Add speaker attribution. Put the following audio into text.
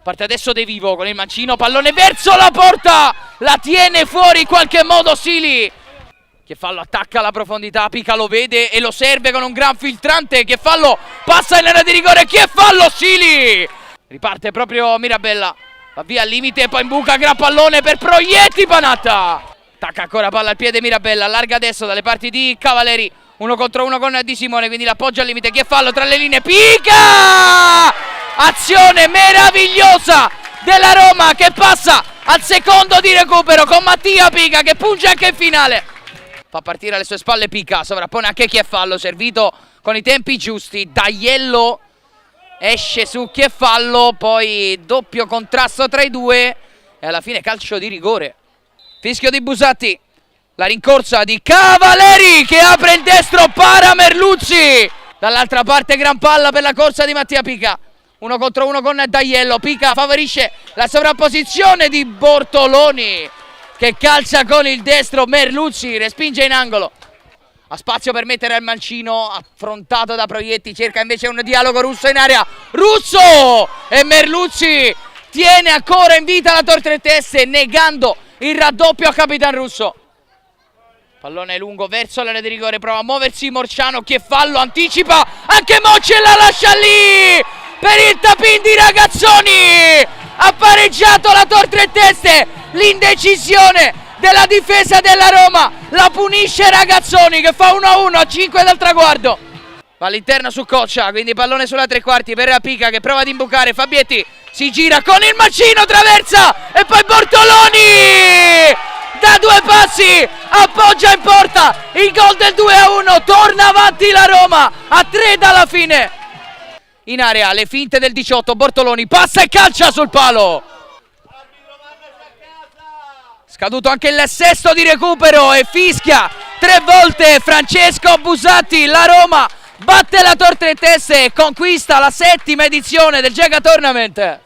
Speaker 1: Parte adesso De Vivo con il mancino, pallone verso la porta, la tiene fuori in qualche modo Sili. Chieffallo attacca alla profondità, Pica lo vede e lo serve con un gran filtrante. Chieffallo passa in area di rigore, Chieffallo, Sili. Riparte proprio Mirabella, va via al limite, poi in buca, gran pallone per Proietti, Panatta. Attacca ancora palla al piede Mirabella, allarga adesso dalle parti di Cavaleri. 1 contro 1 con Di Simone, quindi l'appoggia al limite, Chieffallo tra le linee, Pica! Azione meravigliosa della Roma che passa al secondo di recupero con Mattia Pica che punge anche in finale. Fa partire alle sue spalle Pica, sovrappone anche Chieffallo, servito con i tempi giusti. D'Aiello esce su Chieffallo, poi doppio contrasto tra i due e alla fine calcio di rigore. Fischio di Busatti, la rincorsa di Cavaleri che apre il destro, para Merluzzi. Dall'altra parte gran palla per la corsa di Mattia Pica. 1 contro 1 con D'Aiello, Pica favorisce la sovrapposizione di Bortoloni che calcia con il destro, Merluzzi respinge in angolo. Ha spazio per mettere al mancino, affrontato da Proietti, cerca invece un dialogo Russo in area, Russo! E Merluzzi tiene ancora in vita la Tortretese negando il raddoppio a Capitan Russo. Pallone lungo verso l'area di rigore, prova a muoversi Morciano, Chieffallo anticipa, anche Mocci e la lascia lì per il tapin di Ragazzoni. Ha pareggiato la Tortretese, l'indecisione della difesa della Roma la punisce Ragazzoni che fa 1-1 a 5 dal traguardo. Va all'interno su Coccia, quindi pallone sulla tre quarti per Pica che prova ad imbucare, Fabietti si gira con il mancino, traversa e poi Bortoloni da 2 passi appoggia in porta il gol del 2-1, torna avanti la Roma a 3 dalla fine. In area le finte del 18, Bortoloni passa e calcia sul palo. Scaduto anche il sesto di recupero e fischia 3 volte Francesco Busatti. La Roma batte la Tortretese e conquista la 7ª edizione del Gega Tournament.